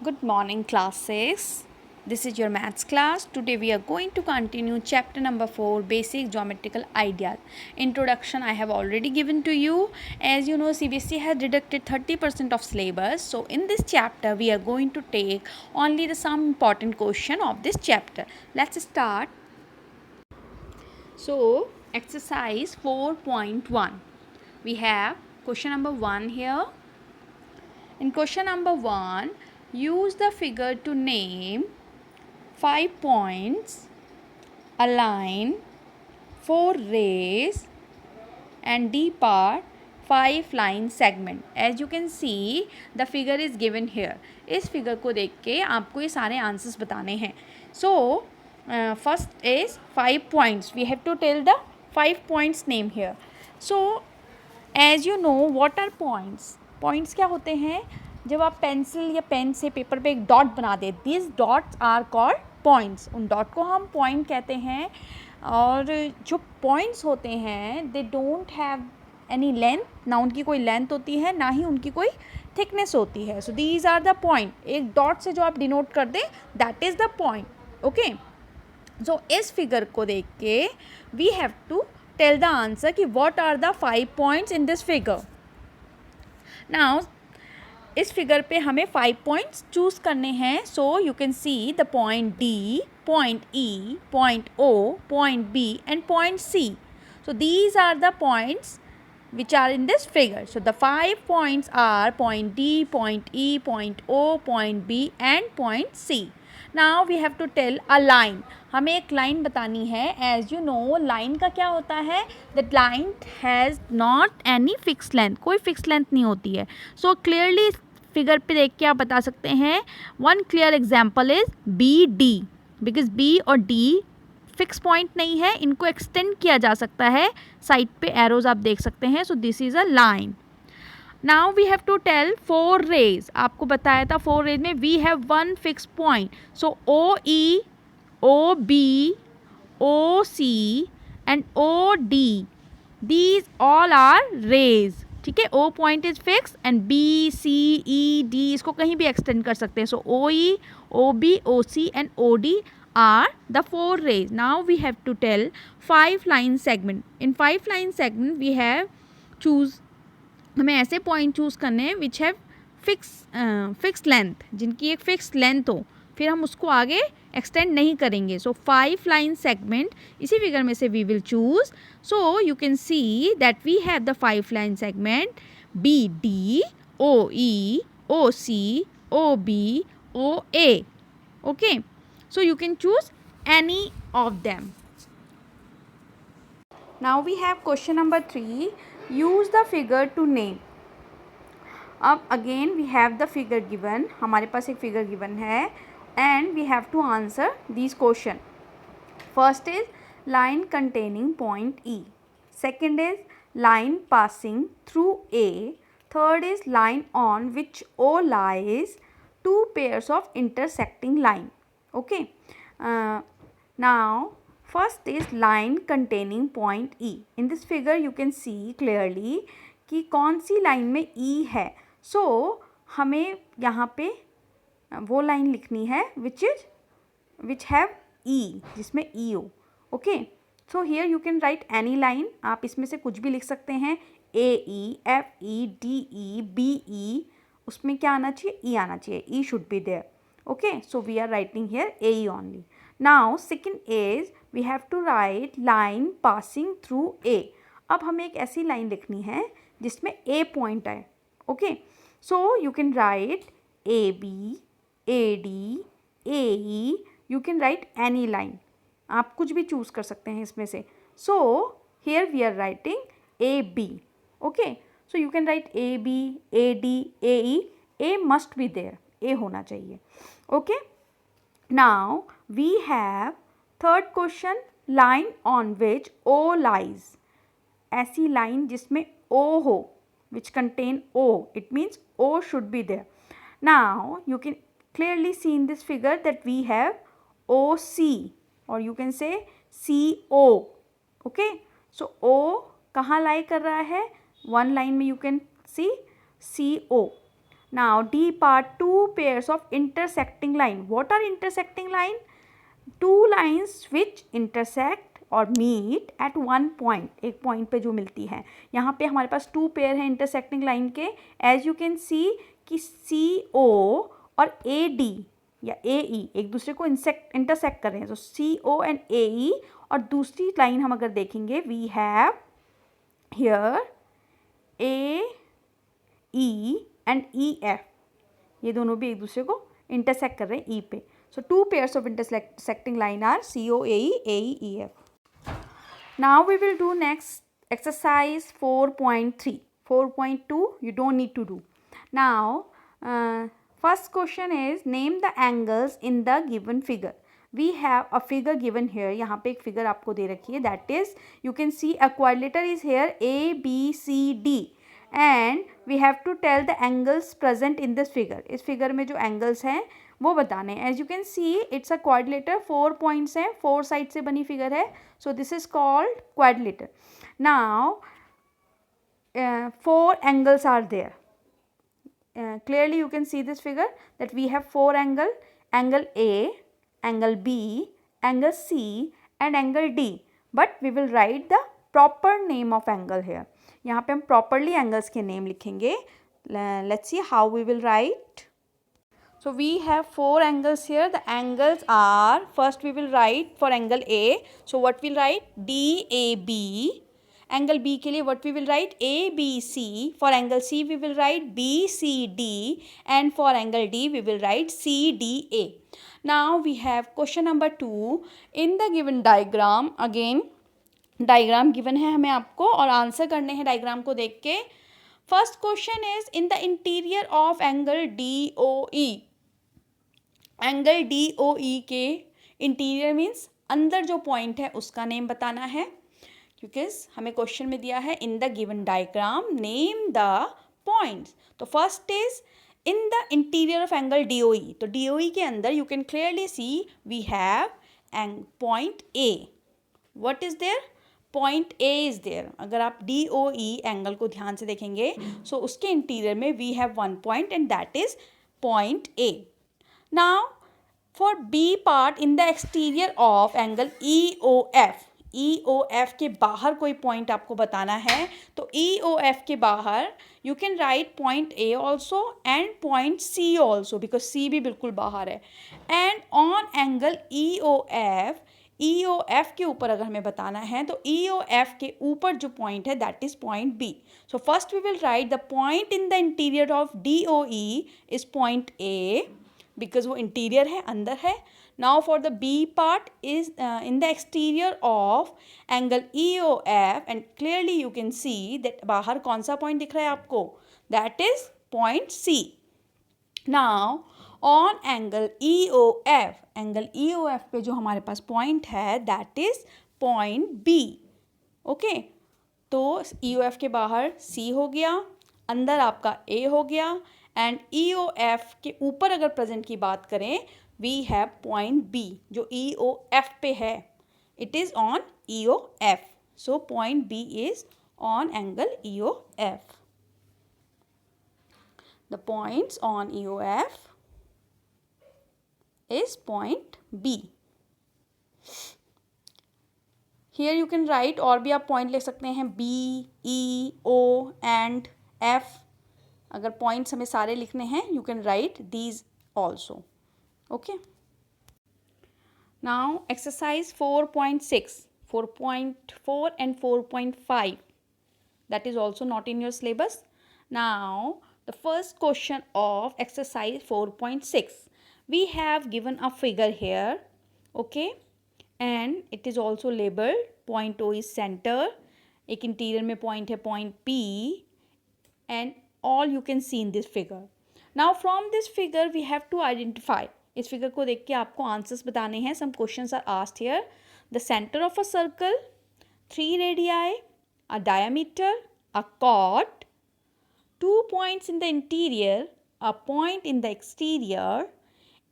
Good morning, class 6. This is your maths class. Today we are going to continue chapter number 4, basic geometrical ideas. Introduction I have already given to you. As you know, CBSE has deducted 30% of syllabus. So in this chapter we are going to take only the some important question of this chapter. Let's start. So exercise 4.1. We have question number 1 here. In question number 1, use the figure to name 5 points, a line, 4 rays and D part 5 line segment. As you can see, the figure is given here. इस figure को देख के आपको ये सारे answers बताने हैं. So first is 5 points. We have to tell the 5 points name here. So as you know, what are points? Points क्या होते हैं? जब आप पेंसिल या पेन से पेपर पे एक डॉट बना दे, this dots are called points. उन डॉट को हम पॉइंट कहते हैं. और जो पॉइंट्स होते हैं they don't have any length, ना उनकी कोई लेंथ होती है ना ही उनकी कोई थिकनेस होती है. So these are the point. एक डॉट से जो आप डिनोट कर दें that is the point. Okay, so इस फिगर को देख के we have to tell the answer कि what are the 5 points in this figure. Now इस फिगर पे हमें 5 पॉइंट्स चूज़ करने हैं. So you can see the point D, point E, point O, point B and point C. So these are the points which are in this figure. So the 5 points are point D, point E, point O, point B and point C. Now we have to tell a line. हमें एक line बतानी है. As you know, line का क्या होता है? That line has not any fixed length. कोई fixed length नहीं होती है. So clearly फिगर पे देख के आप बता सकते हैं. One clear example is BD, because B और D फिक्स पॉइंट नहीं है, इनको एक्सटेंड किया जा सकता है. साइड पे एरोज आप देख सकते हैं. So this is a line. Now we have to tell 4 rays. आपको बताया था 4 रेज में we have one fix point. So O E, O B, O C and O D, these all are rays. ठीक है, O point is fix and B C E D इसको कहीं भी extend कर सकते हैं. So O E, O B, O C and O D are the 4 rays. Now we have to tell 5 line segment. In 5 line segment we have choose, हमें ऐसे point choose करने हैं विच हैव फिक्स लेंथ, जिनकी एक fix length हो, फिर हम उसको आगे एक्सटेंड नहीं करेंगे. सो 5 लाइन सेगमेंट इसी फिगर में से we will choose. So you can see that we have the 5 line segment B D, O E, O C, O B, O A. Okay, so you can choose any of them. Now we have question number 3. Use the figure to name. अब again we have the figure given. हमारे पास एक figure given है and we have to answer these question. First is line containing point E. Second is line passing through A. Third is line on which O lies two pairs of intersecting line. Okay, now first is line containing point E. In this figure you can see clearly कि कौन सी line में E है. So हमें यहाँ पे वो line लिखनी है which have E, जिसमें E हो. Okay, so here you can write any line. आप इसमें से कुछ भी लिख सकते हैं. A E, F E, D E, B E, उसमें क्या आना चाहिए? E आना चाहिए. E should be there. Okay, so we are writing here AE only. Now second is we have to write line passing through A. अब हमें एक ऐसी लाइन लिखनी है जिसमें A पॉइंट आए. Okay, so you can write AB, AD, AE. You can write any line. आप कुछ भी चूज़ कर सकते हैं इसमें से. So here we are writing AB. Okay, so you can write AB, AD, AE. A must be there. A होना चाहिए. Okay, now we have third question, line on which O lies. ऐसी line जिसमें O हो, which contain O, it means O should be there. Now you can clearly see in this figure that we have OC or you can say CO. Okay, so O कहाँ lie कर रहा है? One line में you can see CO. Now D part, two pairs of intersecting line. What are intersecting line? Two lines which intersect और meet at one point, एक point पे जो मिलती है. यहाँ पे हमारे पास two pair है intersecting line के. As you can see कि CO और AD या AE एक दूसरे को intersect कर रहे हैं. तो CO and AE और दूसरी line हम अगर देखेंगे we have here AE and EF. ये दोनों भी एक दूसरे को intersect कर रहे हैं E पे. So two pairs of intersecting line are CO, AE, AE, EF. Now we will do next exercise 4.3. 4.2 you don't need to do. Now first question is name the angles in the given figure. We have a figure given here. यहाँ पे एक figure आपको दे रखी है. That is you can see a quadrilateral is here A, B, C, D. And we have to tell the angles present in this figure. इस figure में जो angles हैं वो बताने हैं. As you can see it's a quadrilateral, 4 points हैं, 4 sides से बनी figure है. So this is called quadrilateral. Now 4 angles are there. Clearly you can see this figure that we have 4 angle. Angle A, angle B, angle C and angle D. But we will write the proper name of angle here. यहाँ पे हम properly angles के name लिखेंगे. Let's see how we will write. So we have 4 angles here. The angles are, first we will write for angle A. So what we'll write? DAB. Angle B के लिए what we will write? ABC. For angle C we will write BCD. And for angle D we will write CDA. Now we have question number 2. In the given diagram, again diagram given है हमें आपको और answer करने हैं diagram को देख के. First question is in the interior of angle DOE. Angle DOE के इंटीरियर मीन्स अंदर जो पॉइंट है उसका नेम बताना है, क्योंकि हमें क्वेश्चन में दिया है in the given diagram name the points. तो first is in the interior of angle DOE. तो DOE के अंदर you can clearly see we have point A. What is there? Point A is there. अगर आप DOE angle को ध्यान से देखेंगे सो उसके इंटीरियर में we have one point and that is point A. Now for B part in the exterior of angle EOF. EOF के बाहर कोई पॉइंट आपको बताना है तो EOF के बाहर you can write point A also and point C also because C भी बिल्कुल बाहर है. एंड ऑन एंगल EOF के ऊपर अगर हमें बताना है तो EOF के ऊपर जो पॉइंट है that is point B. So first we will write the point in the interior of DOE is point A because वो इंटीरियर है, अंदर है. Now for the B part is in the exterior of angle EOF and clearly you can see that बाहर कौन सा point दिख रहा है आपको, that is point C. Now on angle EOF, angle EOF पे जो हमारे पास पॉइंट है that is point B. Okay, तो EOF के बाहर C हो गया, अंदर आपका A हो गया एंड EOF के ऊपर अगर प्रेजेंट की बात करें वी हैव पॉइंट B जो EOF पे है. It is on EOF. So point B is on angle EOF. The points on EOF is point B. Here you can write और भी आप पॉइंट लिख सकते हैं B, E, O and F. अगर पॉइंट्स हमें सारे लिखने हैं you can write these also. Okay. Now exercise 4.6, 4.4 and 4.5 that is also not in your syllabus. Now the first question of exercise 4.6. We have given a figure here, okay, and it is also labeled point O is center. एक interior में point है point P and all you can see in this figure. Now from this figure we have to identify. इस figure को देख के आपको answers बताने हैं. Some questions are asked here. The center of a circle, 3 radii, a diameter, a chord, 2 points in the interior, a point in the exterior,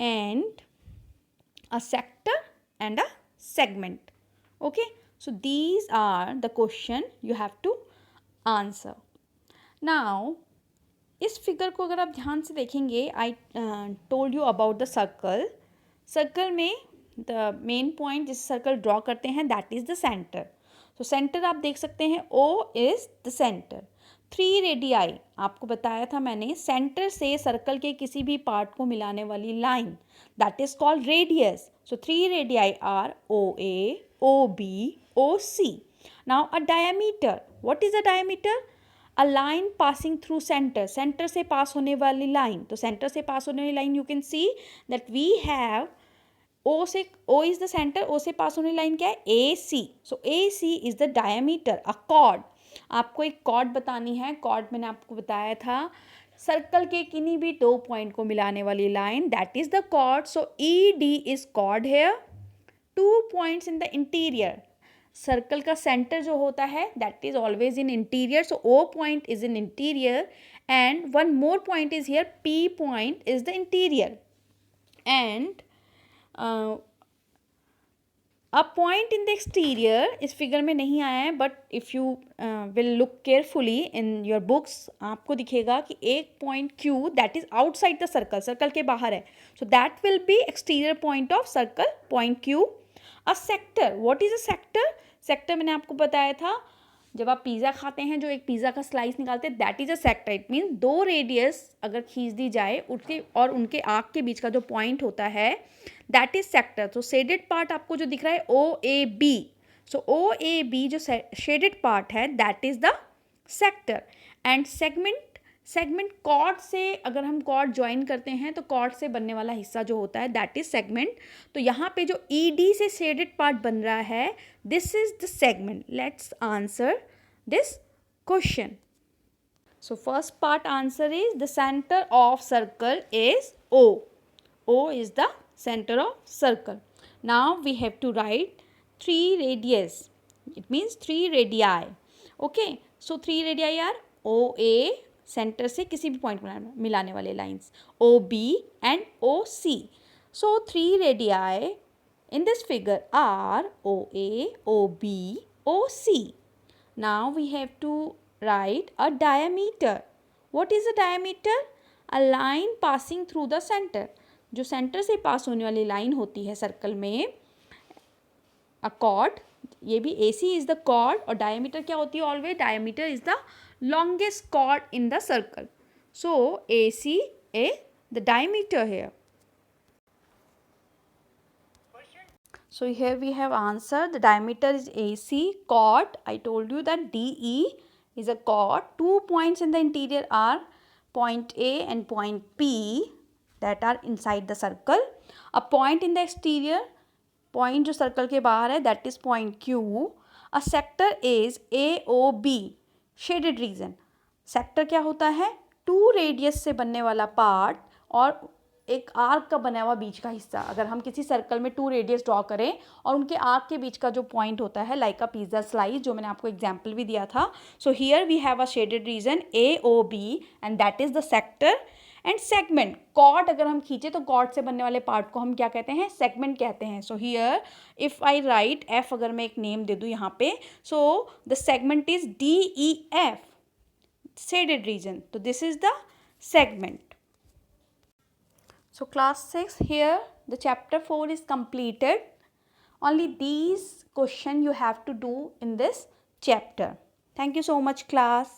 and a sector and a segment. Okay, so these are the question you have to answer. Now इस figure को अगर आप ध्यान से देखेंगे, I told you about the circle. Circle में the main point जिस circle draw करते हैं दैट इज़ द सेंटर. तो सेंटर आप देख सकते हैं, O is the centre. 3 radii आपको बताया था मैंने, सेंटर से सर्कल के किसी भी पार्ट को मिलाने वाली line that is called radius. So 3 radii are OA, OB, OC. Now a diameter. What is a diameter? A line passing through centre. Centre से पास होने वाली लाइन. तो सेंटर से पास होने वाली line you can see that we have O is the centre. O से pass होने line क्या है? AC. So AC is the diameter. A chord, आपको एक कॉर्ड बतानी है. कॉर्ड मैंने आपको बताया था, सर्कल के किन्हीं भी 2 पॉइंट को मिलाने वाली line that is the chord. So ED is chord here. 2 points in the interior. Circle का सेंटर जो होता है that is always in interior. So O point is in interior and one more point is here, P point is the interior. And a point in the exterior इस figure में नहीं आया है, but if you will look carefully in your books आपको दिखेगा कि एक point Q that is outside the circle, circle के बाहर है. So that will be exterior point of circle, point Q. A sector. What is a sector? Sector मैंने आपको बताया था, जब आप पिज़्ज़ा खाते हैं जो एक पिज़्ज़ा का स्लाइस निकालते हैं that is a sector. It means 2 radius अगर खींच दी जाए उनके और उनके आर्क के बीच का जो पॉइंट होता है दैट इज सेक्टर. तो शेडेड पार्ट आपको जो दिख रहा है OAB. सो OAB जो शेडेड पार्ट है that is the sector. And segment. Segment chord से, अगर हम कॉर्ड ज्वाइन करते हैं तो कॉर्ड से बनने वाला हिस्सा जो होता है दैट इज सेगमेंट. तो यहाँ पे जो ED से शेडेड पार्ट बन रहा है this is the segment. Let's answer this question. So first part answer is the centre of circle is O. O is the center of circle. Now we have to write 3 radius. It means 3 radii. Okay. So 3 radii are OA, centre से किसी भी point मिलाने वाले lines, OB and OC. So 3 radii in this figure are OA, OB, OC. Now we have to write a diameter. What is a diameter? A line passing through the center. जो centre से pass होने वाली line होती है circle में, अ cord, ये भी AC is the chord. और डायमीटर क्या होती है? Always diameter is the longest chord in the circle. So AC is the diameter here. So here we have answered. The diameter is AC. Chord, I told you that DE is a chord. 2 points in the interior are point A and point P that are inside the circle. A point in the exterior, point जो circle के बाहर है that is point Q. A sector is AOB, shaded region. Sector क्या होता है? 2 radius से बनने वाला part और एक आर्क का बना हुआ बीच का हिस्सा. अगर हम किसी सर्कल में 2 रेडियस ड्रॉ करें और उनके आर्क के बीच का जो पॉइंट होता है लाइक अ पिज़्ज़ा स्लाइस, जो मैंने आपको एग्जांपल भी दिया था. So here we have a shaded region AOB and that is the sector. And segment, chord अगर हम खींचे तो कॉर्ड से बनने वाले पार्ट को हम क्या कहते हैं? सेगमेंट कहते हैं. So here if I write F, अगर मैं एक नेम दे दूँ यहाँ पे, so the segment is DEF, shaded region. तो this is the segment. So class 6, here the chapter 4 is completed. Only these questions you have to do in this chapter. Thank you so much class.